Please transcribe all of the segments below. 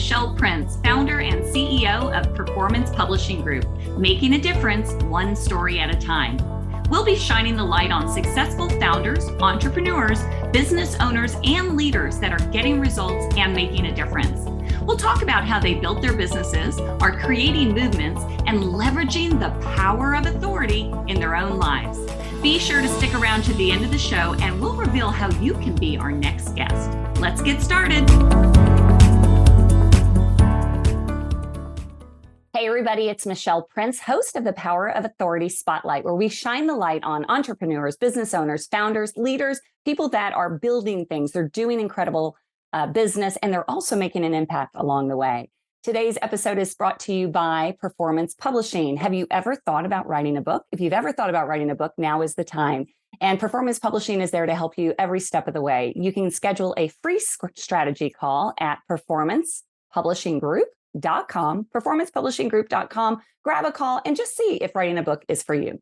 Michelle Prince, founder and CEO of Performance Publishing Group, making a difference one story at a time. We'll be shining the light on successful founders, entrepreneurs, business owners, and leaders that are getting results and making a difference. We'll talk about how they built their businesses, are creating movements, and leveraging the power of authority in their own lives. Be sure to stick around to the end of the show, and we'll reveal how you can be our next guest. Let's get started. Hey everybody, it's Michelle Prince, host of the Power of Authority Spotlight, where we shine the light on entrepreneurs, business owners, founders, leaders, people that are building things. They're doing incredible business, and they're also making an impact along the way. Today's episode is brought to you by Performance Publishing. Have you ever thought about writing a book? If you've ever thought about writing a book, now is the time. And Performance Publishing is there to help you every step of the way. You can schedule a free strategy call at performancepublishinggroup.com, grab a call, and just see if writing a book is for you.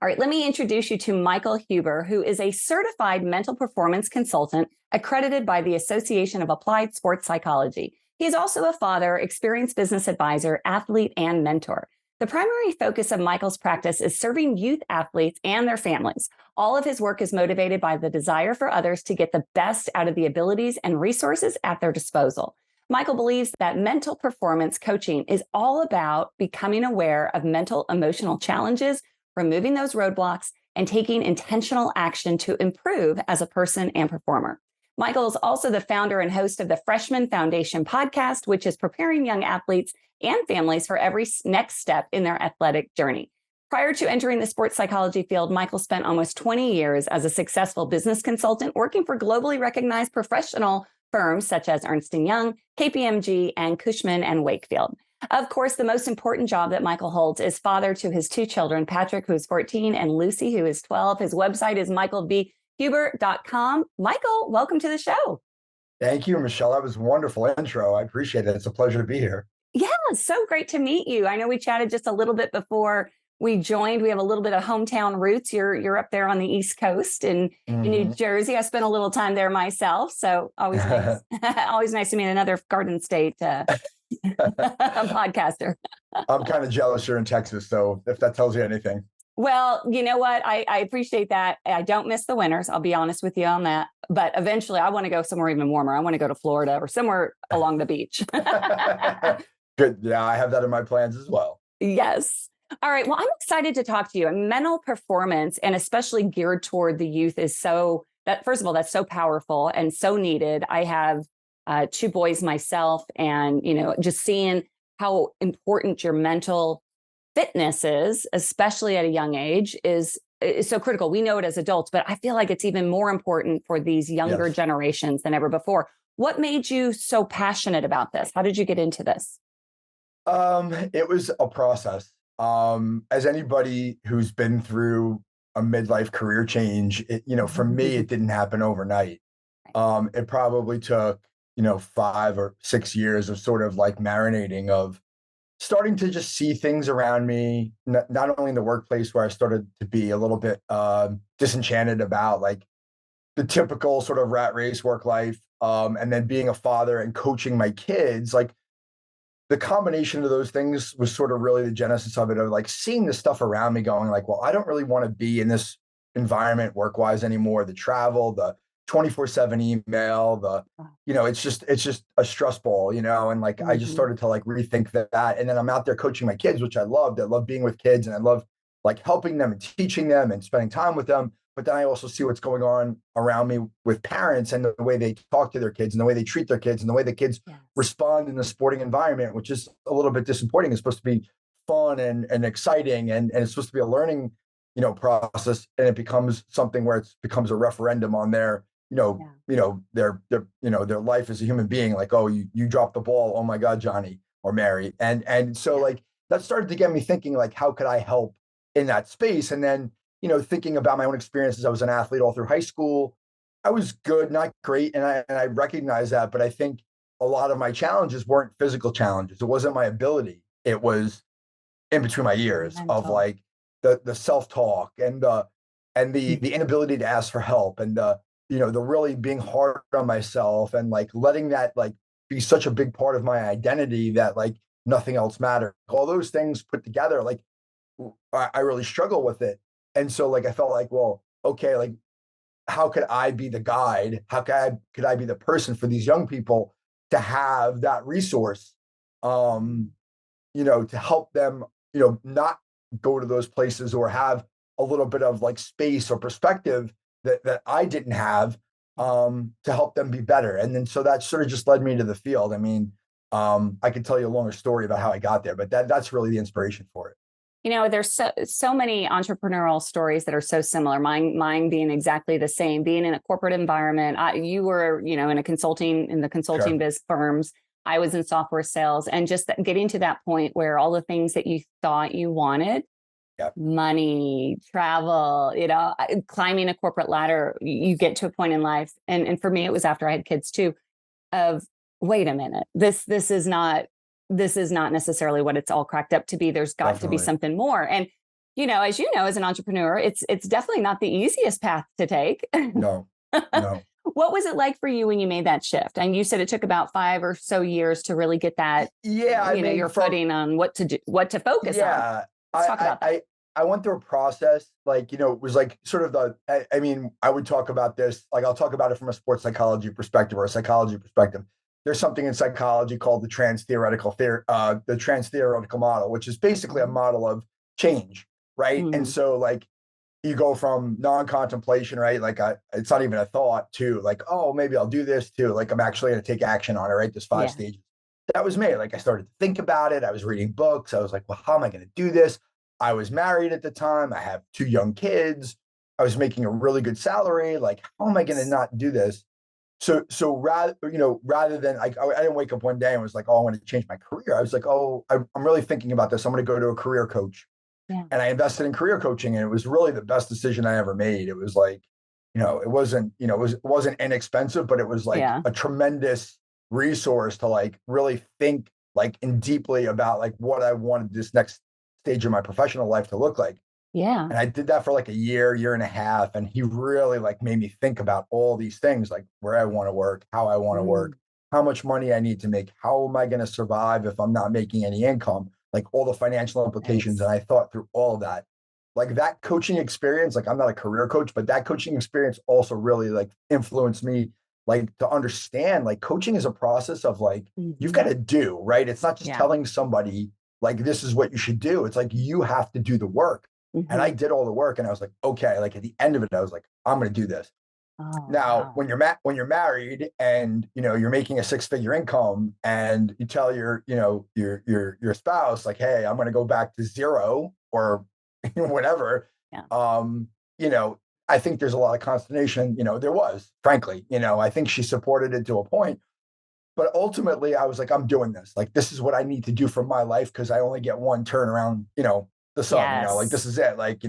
All right, let me introduce you to Michael Huber, who is a certified mental performance consultant accredited by the Association of Applied Sports Psychology. He is also a father, experienced business advisor, athlete, and mentor. The primary focus of Michael's practice is serving youth athletes and their families. All of his work is motivated by the desire for others to get the best out of the abilities and resources at their disposal. Michael believes that mental performance coaching is all about becoming aware of mental emotional challenges, removing those roadblocks, and taking intentional action to improve as a person and performer. Michael is also the founder and host of the Freshman Foundation podcast, which is preparing young athletes and families for every next step in their athletic journey. Prior to entering the sports psychology field, Michael spent almost 20 years as a successful business consultant working for globally recognized professional firms such as Ernst Young, KPMG, and Cushman Wakefield. Of course, the most important job that Michael holds is father to his two children, Patrick, who's 14, and Lucy, who is 12. His website is michaelbhuber.com. Michael, welcome to the show. Thank you, Michelle. That was a wonderful intro. I appreciate it. It's a pleasure to be here. Yeah, so great to meet you. I know we chatted just a little bit before we joined. We have a little bit of hometown roots. You're up there on the East Coast in New Jersey. I spent a little time there myself, so always nice. Always nice to meet another Garden State podcaster. I'm kind of jealous you're in Texas, so if that tells you anything. Well, you know what? I appreciate that. I don't miss the winters. I'll be honest with you on that. But eventually I want to go somewhere even warmer. I want to go to Florida or somewhere along the beach. Good. Yeah, I have that in my plans as well. Yes. All right. Well, I'm excited to talk to you. And mental performance, and especially geared toward the youth, is first of all, that's so powerful and so needed. I have two boys myself, and, just seeing how important your mental fitness is, especially at a young age, is so critical. We know it as adults, but I feel like it's even more important for these younger generations than ever before. What made you so passionate about this? How did you get into this? It was a process. As anybody who's been through a midlife career change, for me, it didn't happen overnight. It probably took, 5 or 6 years of sort of like marinating, of starting to just see things around me, not only in the workplace, where I started to be a little bit disenchanted about like the typical sort of rat race work life, and then being a father and coaching my kids. Like, the combination of those things was sort of really the genesis of it, of like seeing the stuff around me going like, well, I don't really want to be in this environment work-wise anymore. The travel, the 24/7 email, it's just a stress ball, and like, I just started to like rethink that. And then I'm out there coaching my kids, which I loved. I love being with kids, and I love like helping them and teaching them and spending time with them. But then I also see what's going on around me with parents, and the way they talk to their kids, and the way they treat their kids, and the way the kids respond in the sporting environment, which is a little bit disappointing. It's supposed to be fun and exciting, and it's supposed to be a learning, process. And it becomes something where it becomes a referendum on their, their life as a human being. Like, oh, you dropped the ball. Oh my God, Johnny or Mary. And so like that started to get me thinking, like, how could I help in that space? And then, thinking about my own experiences. I was an athlete all through high school. I was good, not great. And I recognize that, but I think a lot of my challenges weren't physical challenges. It wasn't my ability. It was in between my ears of like the self-talk and the inability to ask for help, and the really being hard on myself, and like letting that like be such a big part of my identity that like nothing else mattered. All those things put together, like I really struggle with it. And so like I felt like, well, okay, like how could I be the guide? How could I be the person for these young people to have that resource? To help them, not go to those places or have a little bit of like space or perspective that I didn't have, to help them be better. And then so that sort of just led me to the field. I mean, I could tell you a longer story about how I got there, but that's really the inspiration for it. There's so many entrepreneurial stories that are so similar. Mine being exactly the same. Being in a corporate environment, you were, in the consulting Sure. biz firms. I was in software sales, and just getting to that point where all the things that you thought you wanted, Yep. money, travel, climbing a corporate ladder, you get to a point in life, and for me, it was after I had kids too. Of wait a minute, this is not necessarily what it's all cracked up to be. There's got to be Definitely. something more. And, as you know, as an entrepreneur, it's definitely not the easiest path to take. No, no. What was it like for you when you made that shift? And you said it took about 5 or so years to really get that, Yeah, I mean, your footing on what to do, what to focus on. yeah, Let's talk about that. I went through a process, like, it was like sort of I mean, I would talk about this, like, I'll talk about it from a sports psychology perspective or a psychology perspective. There's something in psychology called the trans theoretical model, which is basically a model of change, right? And Mhm. so, like, you go from non-contemplation, right? Like, it's not even a thought to like, oh, maybe I'll do this too. Like, I'm actually going to take action on it, right? There's 5 stages. That was me. Like, I started to think about it. I was reading books. I was like, well, how am I going to do this? I was married at the time. I have 2 young kids. I was making a really good salary. Like, how am I going to not do this? So rather than like, I didn't wake up one day and was like, oh, I want to change my career. I was like, oh, I'm really thinking about this. I'm going to go to a career coach. Yeah. And I invested in career coaching, and it was really the best decision I ever made. It was like, it wasn't inexpensive, but it was like Yeah. a tremendous resource to like really think like and deeply about like what I wanted this next stage of my professional life to look like. Yeah. And I did that for like a year and a half. And he really like made me think about all these things, like where I want to work, how I want to Mm. work, how much money I need to make, how am I going to survive if I'm not making any income, like all the financial implications. And Nice. I thought through all of that. Like that coaching experience, like I'm not a career coach, but that coaching experience also really like influenced me, like to understand like coaching is a process of like, you've got Mhm. to do, right? It's not just Yeah. telling somebody like this is what you should do. It's like you have to do the work. And I Mhm. did all the work, and I was like, okay, like at the end of it, I was like, I'm going to do this. Oh, Now, wow. when you're married and you're making a 6-figure income, and you tell your spouse like, hey, I'm going to go back to zero or whatever, Yeah. um, you know, I think there's a lot of consternation. There was, frankly, I think she supported it to a point, but ultimately, I was like, I'm doing this. Like, this is what I need to do for my life because I only get one turn around, the sun. Like this Yes. is it. Like,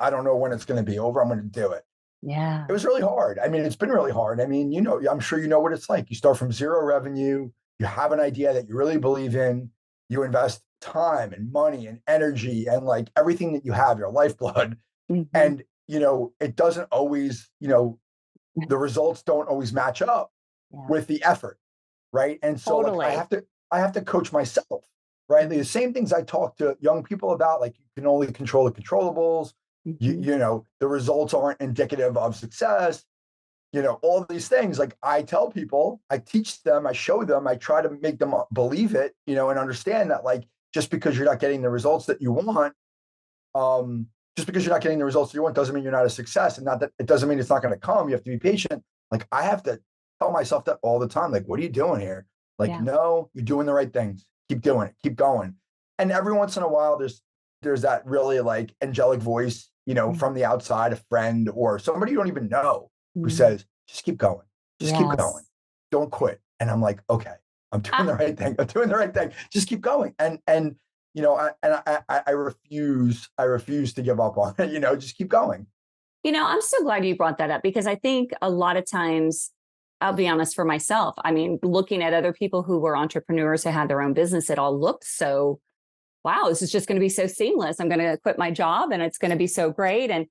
I don't know when it's going to be over. I'm going to do it. It Yeah. was really hard. I mean, it's been really hard. I mean, I'm sure you know what it's like. You start from zero revenue. You have an idea that you really believe in. You invest time and money and energy and like everything that you have, your lifeblood. Mhm. And, it doesn't always, the results don't always match up Yeah. with the effort. Right. And so like Totally. I have to coach myself. Right. The same things I talk to young people about, like you can only control the controllables. Mhm. The results aren't indicative of success. All of these things, like I tell people, I teach them, I show them, I try to make them believe it, and understand that like just because you're not getting the results that you want, um, just because you're not getting the results you want doesn't mean you're not a success. And not that it doesn't mean it's not going to come. You have to be patient. Like I have to tell myself that all the time. Like, what are you doing here? Like, Yeah. no, you're doing the right things. Keep doing it. Keep going. And every once in a while, there's that really like angelic voice, Mm. from the outside, a friend or somebody you don't even know who Mm. says, just keep going. Just keep going. Yes. Don't quit. And I'm like, okay, I'm doing the Ah, right thing. I'm doing the right thing. Just keep going. And I refuse to give up on it. Just keep going. I'm so glad you brought that up because I think a lot of times, I'll be honest for myself. I mean, looking at other people who were entrepreneurs who had their own business, it all looked so, wow, this is just going to be so seamless. I'm going to quit my job and it's going to be so great. And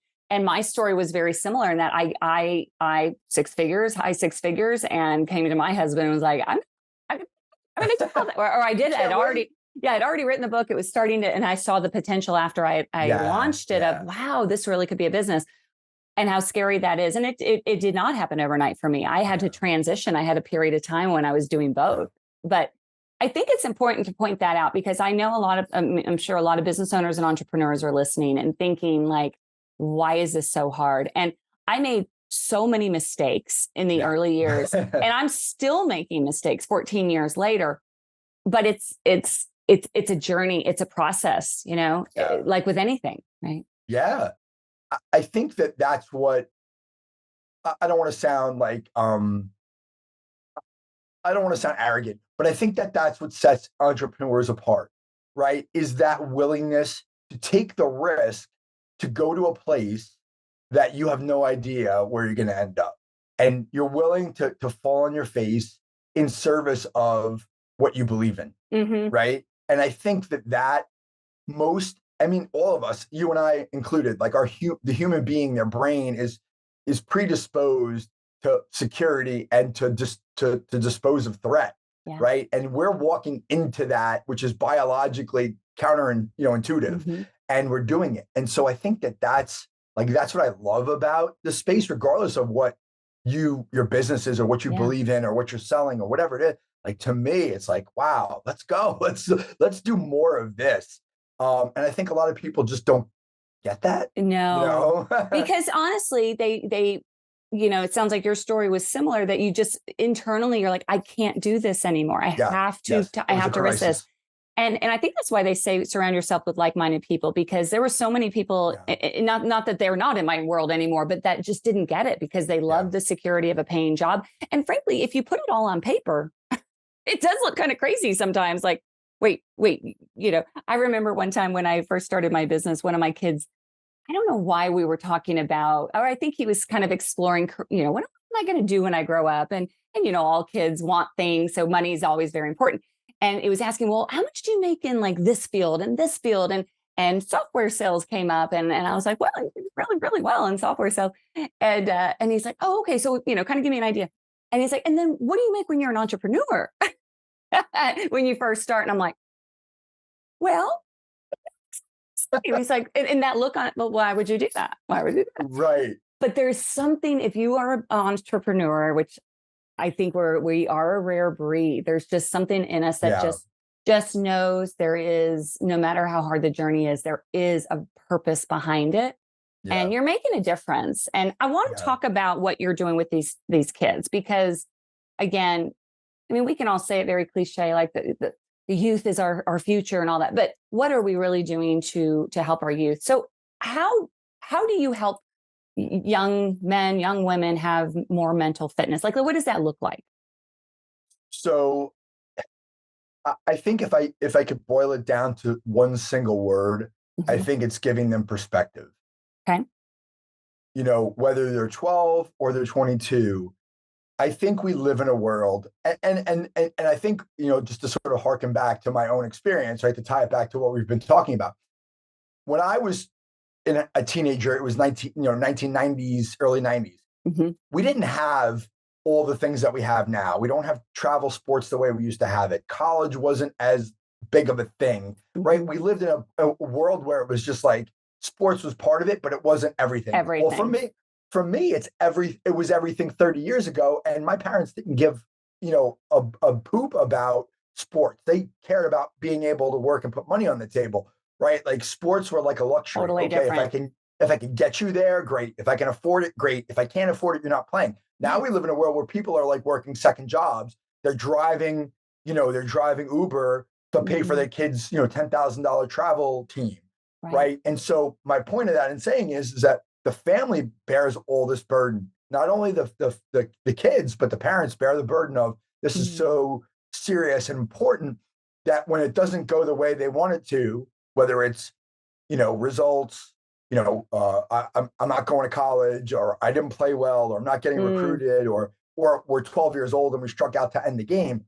my story was very similar in that I 6 figures, high 6 figures, and came to my husband and was like, I'm not I mean, I did all that, or I did. I'd already written the book. It was starting to, and I saw the potential after I launched it of, wow, this really could be a business, and how scary that is. And it did not happen overnight for me. I had to transition. I had a period of time when I was doing both, but I think it's important to point that out because I know I'm sure a lot of business owners and entrepreneurs are listening and thinking like, why is this so hard? And I made so many mistakes in the early years, and I'm still making mistakes 14 years later. But it's a journey. It's a process, like with anything, right? Yeah. I think that's what I don't want to sound like. I don't want to sound arrogant, but I think that's what sets entrepreneurs apart, right? Is that willingness to take the risk to go to a place that you have no idea where you're going to end up. And you're willing to fall on your face in service of what you believe in, right? And I think that all of us, you and I included, like the human being, their brain is predisposed to security and to dispose of threat, right? And we're walking into that, which is biologically intuitive, and we're doing it. And so I think that's what I love about the space, regardless of what your business is or what you believe in or what you're selling or whatever it is. Like, to me, it's like, wow, let's go. Let's do more of this. And I think a lot of people just don't get that. No, because honestly, they it sounds like your story was similar, that you just internally, you're like, I can't do this anymore. I have to risk this. And I think that's why they say surround yourself with like-minded people, because there were so many people, not that they're not in my world anymore, but that just didn't get it because they loved the security of a paying job. And frankly, if you put it all on paper, it does look kind of crazy sometimes. Like, wait, I remember one time when I first started my business, one of my kids, I don't know why we were talking about, or I think he was kind of exploring, what am I going to do when I grow up? And all kids want things. So money is always very important. And it was asking, well, how much do you make in like this field and this field? And software sales came up. And I was like, well, I did really, really well in software sales. And he's like, oh, okay. So, kind of give me an idea. And he's like, and then what do you make when you're an entrepreneur? When you first start? And I'm like, well, he's like, and that look on it, well, why would you do that? Why would you do that? Right. But there's something, if you are an entrepreneur, which I think we are a rare breed, there's just something in us that just knows there is, no matter how hard the journey is, there is a purpose behind it. Yeah. And you're making a difference. And I want to talk about what you're doing with these kids, because again, I mean, we can all say it very cliche, like the youth is our future and all that, but what are we really doing to help our youth? So how do you help young men, young women have more mental fitness? Like, what does that look like? So I think if I could boil it down to one single word, I think it's giving them perspective. Okay. Whether they're 12 or they're 22, I think we live in a world, and I think, just to sort of harken back to my own experience, right, to tie it back to what we've been talking about. When I was a teenager, it was 1990s, early 90s. We didn't have all the things that we have now. We don't have travel sports the way we used to have it. College wasn't as big of a thing, right? We lived in a world where it was just like sports was part of it, but it wasn't everything. Well, for me, it was everything 30 years ago, and my parents didn't give, a poop about sports. They cared about being able to work and put money on the table, right? Like, sports were like a luxury. Totally different. If I can get you there, great. If I can afford it, great. If I can't afford it, you're not playing. Now we live in a world where people are like working second jobs. They're driving Uber to pay for their kids, $10,000 travel team, right? And so my point of that in saying is that the family bears all this burden. Not only the kids, but the parents bear the burden of this is so serious and important that when it doesn't go the way they want it to, whether it's, results, I'm not going to college, or I didn't play well, or I'm not getting recruited, or we're 12 years old and we struck out to end the game.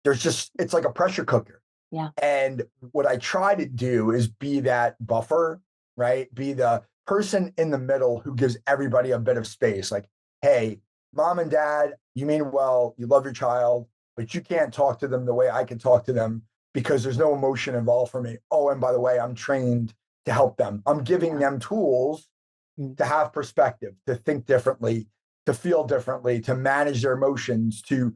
It's like a pressure cooker. Yeah. And what I try to do is be that buffer, right? Be the person in the middle who gives everybody a bit of space. Like, hey, mom and dad, you mean well, you love your child. but you can't talk to them the way I can talk to them because there's no emotion involved for me. Oh, and by the way, I'm trained to help them. I'm giving them tools to have perspective, to think differently, to feel differently, to manage their emotions, to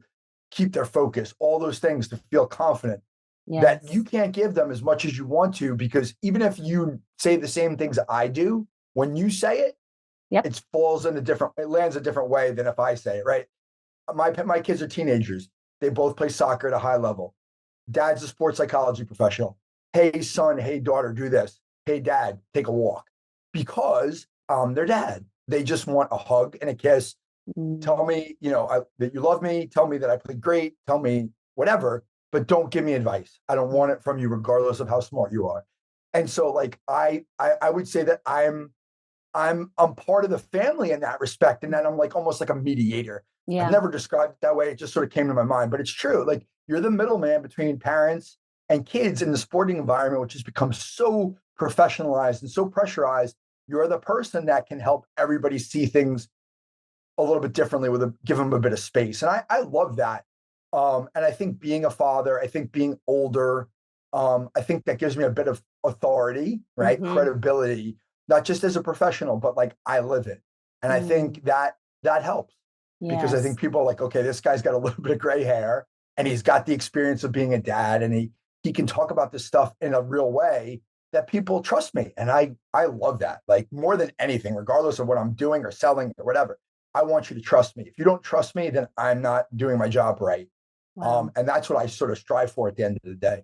keep their focus, all those things, to feel confident that you can't give them as much as you want to, because even if you say the same things I do, when you say it, it falls in it lands a different way than if I say it, right? My kids are teenagers. They both play soccer at a high level. Dad's a sports psychology professional. Hey, son, hey, daughter, do this. Hey, dad, take a walk. Because their dad. They just want a hug and a kiss. Tell me, that you love me. Tell me that I played great. Tell me whatever, but don't give me advice. I don't want it from you, regardless of how smart you are. And so, like, I would say that I'm part of the family in that respect, and then I'm like almost like a mediator. I've never described it that way. It just sort of came to my mind, but it's true. Like, you're the middleman between parents and kids in the sporting environment, which has become so professionalized and so pressurized. You're the person that can help everybody see things a little bit differently, give them a bit of space. And I love that. And I think being a father, I think being older, I think that gives me a bit of authority, right? Credibility, not just as a professional, but like I live it. And I think that helps, because I think people are like, okay, this guy's got a little bit of gray hair and he's got the experience of being a dad, and he can talk about this stuff in a real way that people trust me. And I love that. Like, more than anything, regardless of what I'm doing or selling or whatever, I want you to trust me. If you don't trust me, then I'm not doing my job right. And that's what I sort of strive for at the end of the day.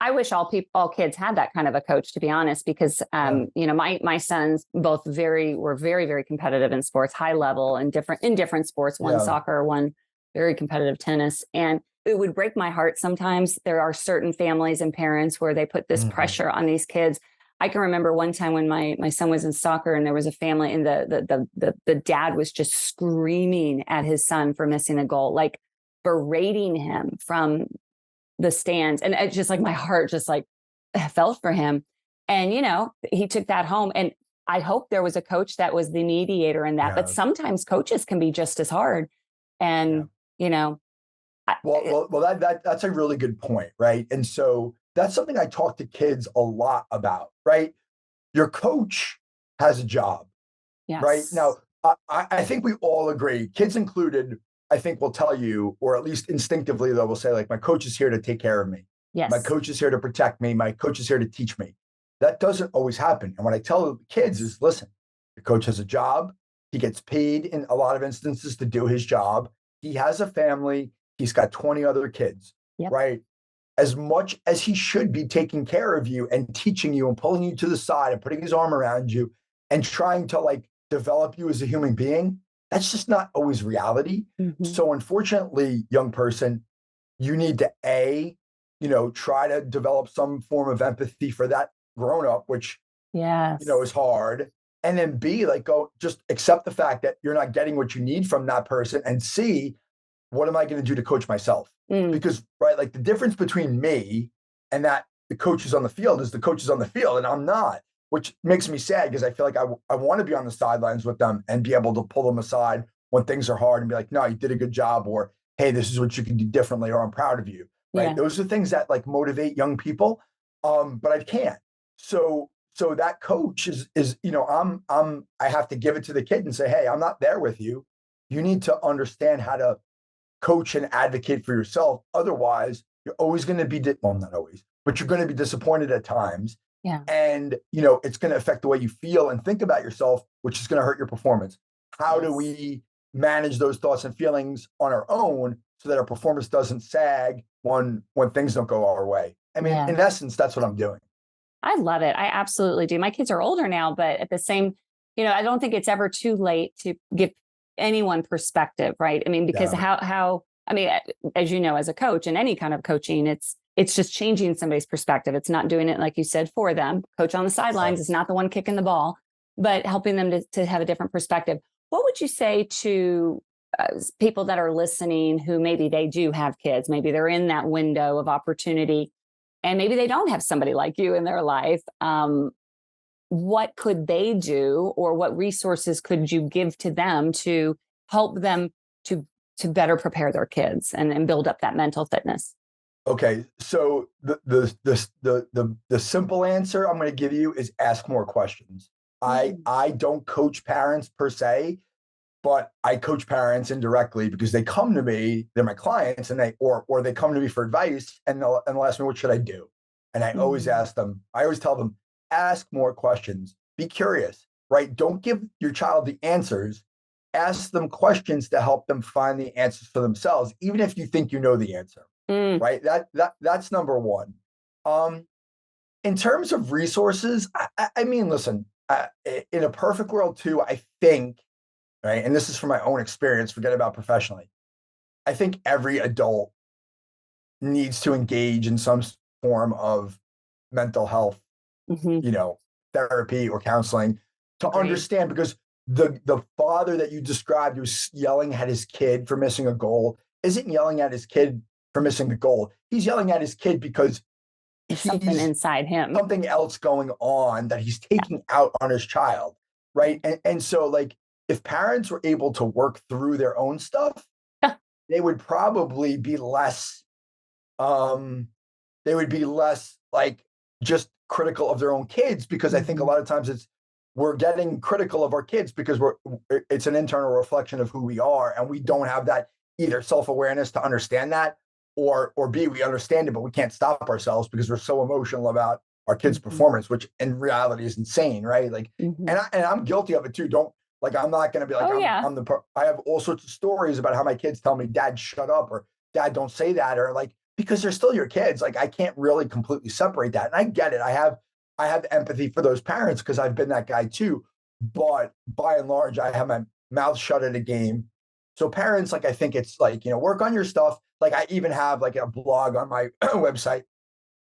I wish all kids had that kind of a coach, to be honest, because my sons both were very, very competitive in sports, high level and different sports, one soccer, one very competitive tennis. And it would break my heart sometimes. There are certain families and parents where they put this pressure on these kids. I can remember one time when my son was in soccer, and there was a family, and the dad was just screaming at his son for missing a goal, like berating him from the stands. And it's just like my heart just like felt for him. And, he took that home. And I hope there was a coach that was the mediator in that. But sometimes coaches can be just as hard. And, that's a really good point, right? And so that's something I talk to kids a lot about, right? Your coach has a job, right? Now, I think we all agree, kids included, I think will tell you, or at least instinctively, they will say, like, my coach is here to take care of me. My coach is here to protect me. My coach is here to teach me. That doesn't always happen. And what I tell the kids is, listen, the coach has a job. He gets paid in a lot of instances to do his job. He has a family. He's got 20 other kids, right? As much as he should be taking care of you and teaching you and pulling you to the side and putting his arm around you and trying to, like, develop you as a human being, that's just not always reality. So unfortunately, young person, you need to try to develop some form of empathy for that grown up, which is hard. And then B, like, go just accept the fact that you're not getting what you need from that person, and C, what am I going to do to coach myself? Because, right, like, the difference between me and that the coach is on the field is the coach is on the field and I'm not, which makes me sad, because I feel like I want to be on the sidelines with them and be able to pull them aside when things are hard and be like, no, you did a good job, or, hey, this is what you can do differently, or I'm proud of you. Right. Those are things that, like, motivate young people. But I can't. So that coach is I have to give it to the kid and say, hey, I'm not there with you. You need to understand how to coach and advocate for yourself. Otherwise, you're always going to be, not always, but you're going to be disappointed at times. And, it's going to affect the way you feel and think about yourself, which is going to hurt your performance. How do we manage those thoughts and feelings on our own so that our performance doesn't sag when things don't go our way? I mean, in essence, that's what I'm doing. I love it. I absolutely do. My kids are older now, but at the same, I don't think it's ever too late to give anyone perspective, right? I mean, because as you know, as a coach and any kind of coaching, it's just changing somebody's perspective. It's not doing it, like you said, for them. Coach on the sidelines is not the one kicking the ball, but helping them to have a different perspective. What would you say to people that are listening who maybe they do have kids, maybe they're in that window of opportunity, and maybe they don't have somebody like you in their life? What could they do, or what resources could you give to them to help them to to better prepare their kids and build up that mental fitness? Okay, so the simple answer I'm going to give you is ask more questions. I don't coach parents per se, but I coach parents indirectly because they come to me, they're my clients, and or they come to me for advice, and they'll ask me, what should I do? And I always ask them, I always tell them, ask more questions, be curious, right? Don't give your child the answers. Ask them questions to help them find the answers for themselves, even if you think you know the answer. Right. That's number one. In terms of resources, I mean, listen, in a perfect world too, I think, right, and this is from my own experience, forget about professionally. I think every adult needs to engage in some form of mental health, therapy or counseling to understand, because the father that you described who's yelling at his kid for missing a goal isn't yelling at his kid for missing the goal. He's yelling at his kid because something inside him, something else going on that he's taking out on his child, right? And so, like, if parents were able to work through their own stuff, they would probably be less like just critical of their own kids, because I think a lot of times we're getting critical of our kids because it's an internal reflection of who we are, and we don't have that either self-awareness to understand that, or B, we understand it, but we can't stop ourselves because we're so emotional about our kids' performance, which in reality is insane, right? Like, and I'm guilty of it too. I'm not going to be like, I have all sorts of stories about how my kids tell me, Dad, shut up, or Dad, don't say that, or like, because they're still your kids. Like, I can't really completely separate that. And I get it. I have empathy for those parents because I've been that guy too. But by and large, I have my mouth shut at a game. So parents, like, I think it's like, work on your stuff. Like, I even have like a blog on my website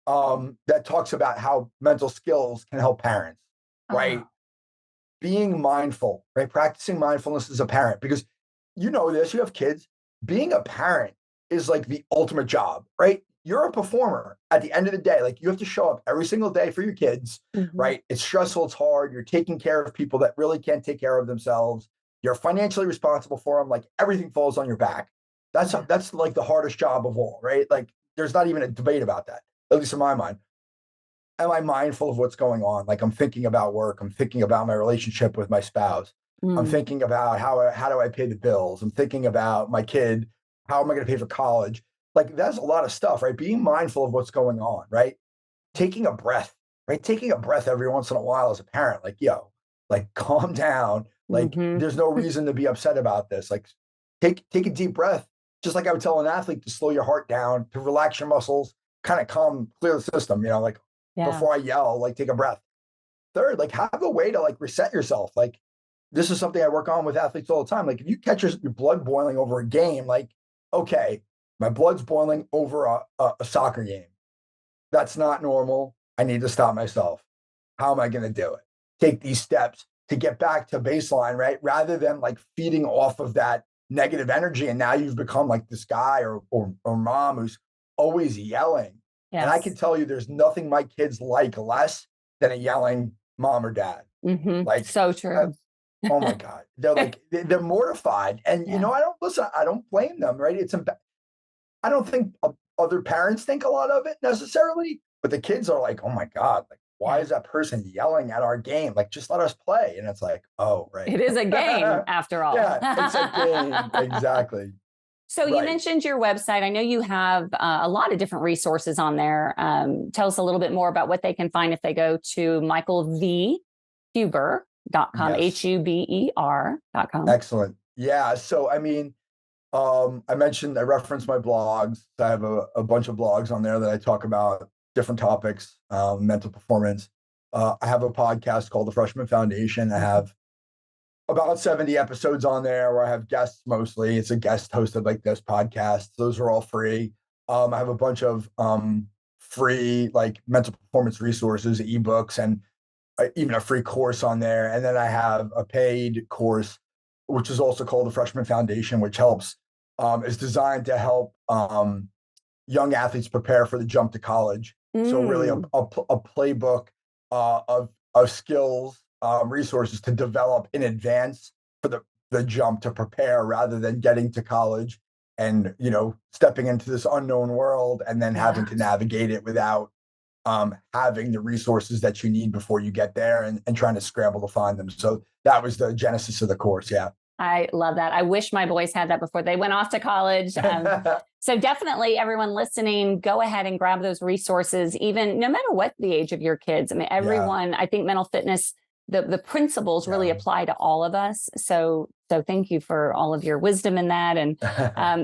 that talks about how mental skills can help parents, right? Being mindful, right? Practicing mindfulness as a parent, because you know this, you have kids. Being a parent is like the ultimate job, right? You're a performer at the end of the day. Like, you have to show up every single day for your kids, right? It's stressful, it's hard. You're taking care of people that really can't take care of themselves. You're financially responsible for them. Like, everything falls on your back. That's like the hardest job of all, right? Like, there's not even a debate about that, at least in my mind. Am I mindful of what's going on? Like, I'm thinking about work. I'm thinking about my relationship with my spouse. I'm thinking about how do I pay the bills? I'm thinking about my kid. How am I going to pay for college? Like, that's a lot of stuff, right? Being mindful of what's going on, right? Taking a breath, right? Taking a breath every once in a while as a parent, like, yo, like, calm down. Like, there's no reason to be upset about this. Like, take a deep breath. Just like I would tell an athlete to slow your heart down, to relax your muscles, kind of clear the system, like, before I yell, like, take a breath. Third, like, have a way to like reset yourself. Like, this is something I work on with athletes all the time. Like, if you catch your blood boiling over a game, like, okay, my blood's boiling over a soccer game. That's not normal. I need to stop myself. How am I going to do it? Take these steps to get back to baseline, right? Rather than like feeding off of that negative energy. And now you've become like this guy or mom who's always yelling. And I can tell you there's nothing my kids like less than a yelling mom or dad. Like, so true. Oh my God. They're like, they're mortified. And, I don't blame them, right? I don't think other parents think a lot of it necessarily, but the kids are like, oh my God, like, why is that person yelling at our game? Like, just let us play. And it's like, oh, right. It is a game after all. Yeah, it's a game. Exactly. So you mentioned your website. I know you have a lot of different resources on there. Tell us a little bit more about what they can find if they go to michaelvhuber.com, Yes. Huber.com. Excellent. Yeah. So, I mean, I referenced my blogs. I have a bunch of blogs on there that I talk about different topics, mental performance. I have a podcast called The Freshman Foundation. I have about 70 episodes on there where I have guests mostly. It's a guest hosted like this podcast. Those are all free. I have a bunch of free like mental performance resources, ebooks, and even a free course on there. And then I have a paid course, which is also called the Freshman Foundation, which is designed to help young athletes prepare for the jump to college. So really a playbook of skills, resources to develop in advance for the jump to prepare rather than getting to college and, stepping into this unknown world and then having to navigate it without having the resources that you need before you get there, and trying to scramble to find them. So that was the genesis of the course. Yeah. I love that. I wish my boys had that before they went off to college. So definitely everyone listening, go ahead and grab those resources, even no matter what the age of your kids. I mean, everyone, I think mental fitness, the principles really apply to all of us. So thank you for all of your wisdom in that. And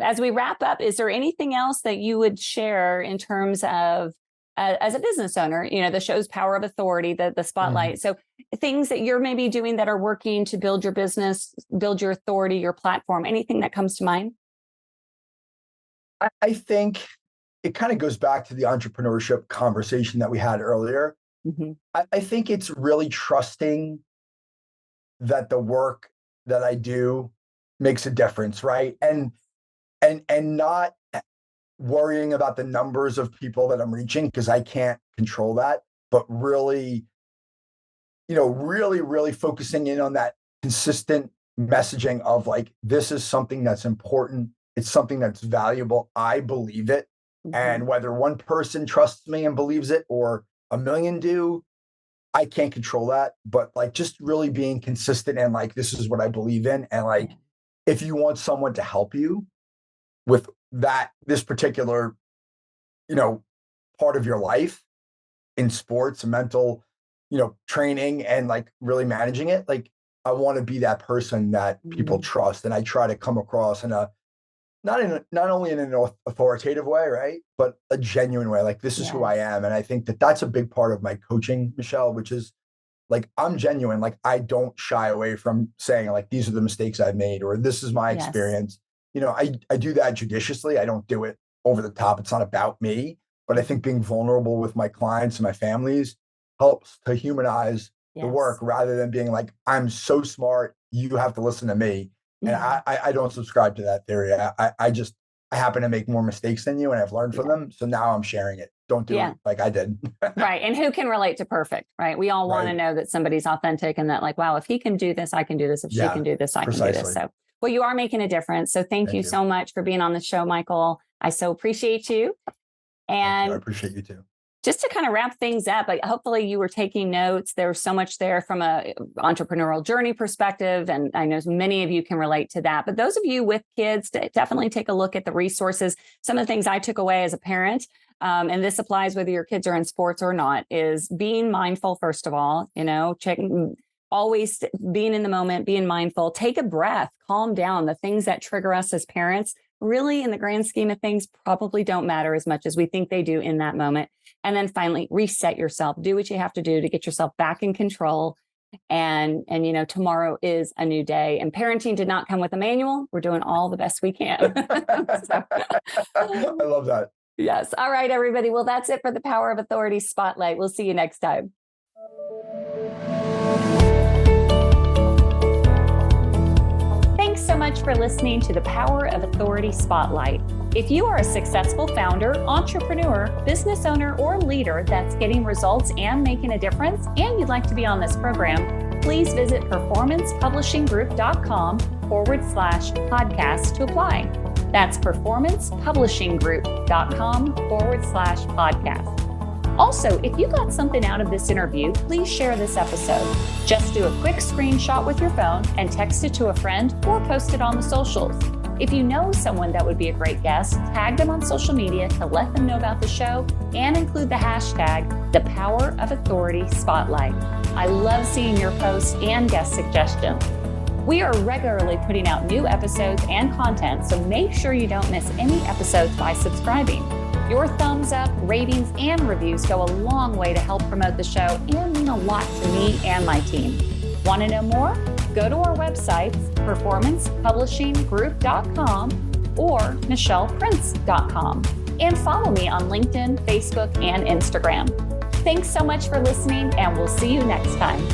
as we wrap up, is there anything else that you would share in terms of, as a business owner, the show's Power of Authority, the spotlight. So things that you're maybe doing that are working to build your business, build your authority, your platform, anything that comes to mind? I think it kind of goes back to the entrepreneurship conversation that we had earlier. I think it's really trusting that the work that I do makes a difference, right? And not worrying about the numbers of people that I'm reaching, because I can't control that, but really, really focusing in on that consistent messaging of like, this is something that's important. It's something that's valuable. I believe it. And whether one person trusts me and believes it or a million do, I can't control that. But like, just really being consistent and like, this is what I believe in. And like, if you want someone to help you with this particular, part of your life in sports and mental, training and like really managing it, like I want to be that person that people trust. And I try to come across in not only in an authoritative way, right, but a genuine way. Like, this is who I am. And I think that that's a big part of my coaching, Michelle, which is like, I'm genuine. Like, I don't shy away from saying like, these are the mistakes I've made, or this is my experience. I do that judiciously. I don't do it over the top. It's not about me, but I think being vulnerable with my clients and my families helps to humanize the work, rather than being like, I'm so smart, you have to listen to me. And I don't subscribe to that theory. I happen to make more mistakes than you, and I've learned from them. So now I'm sharing it. Don't do it like I did. Right. And who can relate to perfect, right? We all want to know that somebody's authentic, and that like, wow, if he can do this, I can do this. If she can do this, I can do this. So, well, you are making a difference. So thank you so much for being on the show, Michael. I so appreciate you. And I appreciate you too. Just to kind of wrap things up, hopefully you were taking notes. There's so much there from a entrepreneurial journey perspective, and I know many of you can relate to that. But those of you with kids, definitely take a look at the resources. Some of the things I took away as a parent, and this applies whether your kids are in sports or not, is being mindful, first of all, checking, always being in the moment, being mindful, take a breath, calm down. The things that trigger us as parents, really, in the grand scheme of things, probably don't matter as much as we think they do in that moment. And then finally, reset yourself. Do what you have to do to get yourself back in control. And tomorrow is a new day. And parenting did not come with a manual. We're doing all the best we can. I love that. Yes. All right, everybody. Well, that's it for the Power of Authority Spotlight. We'll see you next time. Thanks so much for listening to the Power of Authority Spotlight. If you are a successful founder, entrepreneur, business owner, or leader that's getting results and making a difference, and you'd like to be on this program, please visit performancepublishinggroup.com/podcast to apply. That's performancepublishinggroup.com/podcast. Also, if you got something out of this interview, please share this episode. Just do a quick screenshot with your phone and text it to a friend, or post it on the socials. If you know someone that would be a great guest, tag them on social media to let them know about the show, and include the hashtag, the Power of Authority Spotlight. I love seeing your posts and guest suggestions. We are regularly putting out new episodes and content, so make sure you don't miss any episodes by subscribing. Your thumbs up, ratings, and reviews go a long way to help promote the show and mean a lot to me and my team. Want to know more? Go to our websites, performancepublishinggroup.com or michelleprince.com, and follow me on LinkedIn, Facebook, and Instagram. Thanks so much for listening, and we'll see you next time.